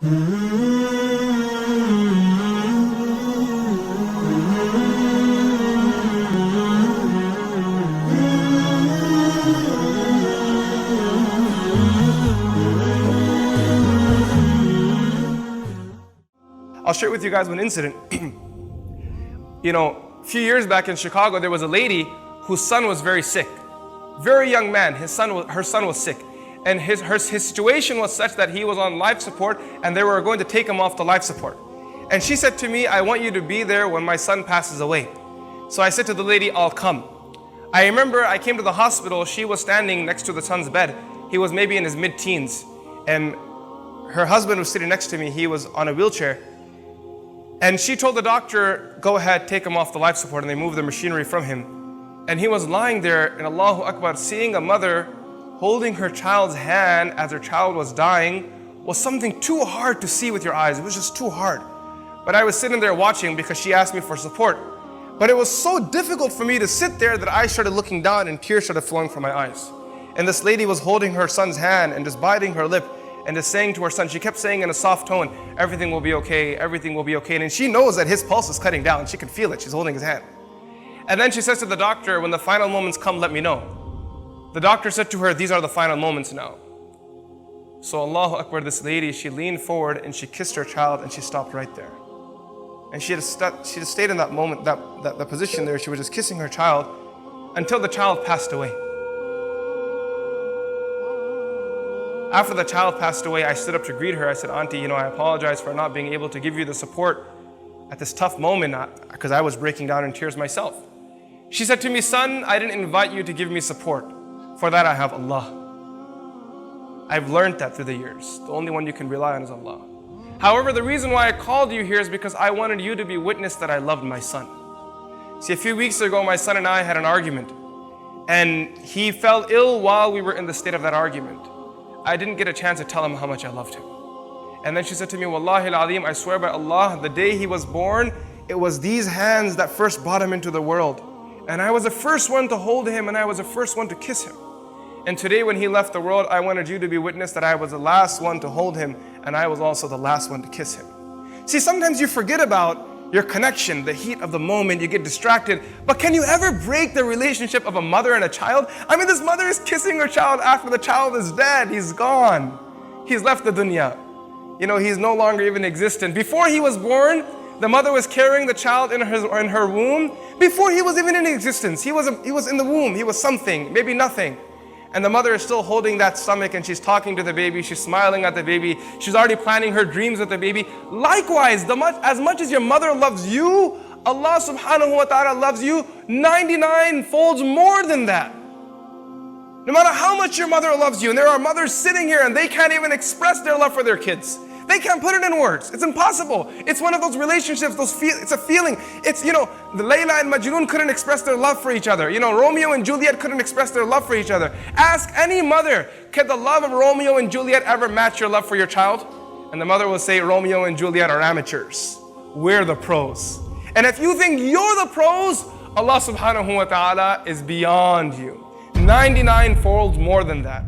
I'll share with you guys one incident. A few years back in Chicago, there was a lady whose son was very sick. Very young man, her son was sick. And his situation was such that he was on life support and they were going to take him off the life support. And she said to me, I want you to be there when my son passes away. So I said to the lady, I'll come. I remember I came to the hospital, she was standing next to the son's bed. He was maybe in his mid-teens. And her husband was sitting next to me, he was on a wheelchair. And she told the doctor, go ahead, take him off the life support, and they moved the machinery from him. And he was lying there, and Allahu Akbar, seeing a mother holding her child's hand as her child was dying was something too hard to see with your eyes. It was just too hard. But I was sitting there watching because she asked me for support. But it was so difficult for me to sit there that I started looking down and tears started flowing from my eyes. And this lady was holding her son's hand and just biting her lip and just saying to her son, she kept saying in a soft tone, everything will be okay, everything will be okay. And she knows that his pulse is cutting down. She can feel it. She's holding his hand. And then she says to the doctor, when the final moments come, let me know. The doctor said to her, these are the final moments now. So Allahu Akbar, this lady, she leaned forward and she kissed her child and she stopped right there. And she just stayed in that moment, that position there. She was just kissing her child until the child passed away. After the child passed away, I stood up to greet her. I said, Auntie, I apologize for not being able to give you the support at this tough moment because I was breaking down in tears myself. She said to me, son, I didn't invite you to give me support. For that I have Allah. I've learned that through the years. The only one you can rely on is Allah. However, the reason why I called you here is because I wanted you to be witness that I loved my son. See, a few weeks ago, my son and I had an argument. And he fell ill while we were in the state of that argument. I didn't get a chance to tell him how much I loved him. And then she said to me, Wallahi al-Azim, I swear by Allah, the day he was born, it was these hands that first brought him into the world. And I was the first one to hold him and I was the first one to kiss him. And today when he left the world, I wanted you to be witness that I was the last one to hold him and I was also the last one to kiss him. See, sometimes you forget about your connection, the heat of the moment, you get distracted. But can you ever break the relationship of a mother and a child? I mean, this mother is kissing her child after the child is dead. He's gone. He's left the dunya. He's no longer even existent. Before he was born, the mother was carrying the child in her womb. Before he was even in existence, he was in the womb. He was something, maybe nothing. And the mother is still holding that stomach and she's talking to the baby, she's smiling at the baby, she's already planning her dreams with the baby. Likewise, as much as your mother loves you, Allah subhanahu wa ta'ala loves you 99 folds more than that. No matter how much your mother loves you, and there are mothers sitting here and they can't even express their love for their kids. They can't put it in words. It's impossible. It's one of those relationships, it's a feeling. It's, the Layla and Majnun couldn't express their love for each other. Romeo and Juliet couldn't express their love for each other. Ask any mother, can the love of Romeo and Juliet ever match your love for your child? And the mother will say, Romeo and Juliet are amateurs. We're the pros. And if you think you're the pros, Allah subhanahu wa ta'ala is beyond you. 99 folds more than that.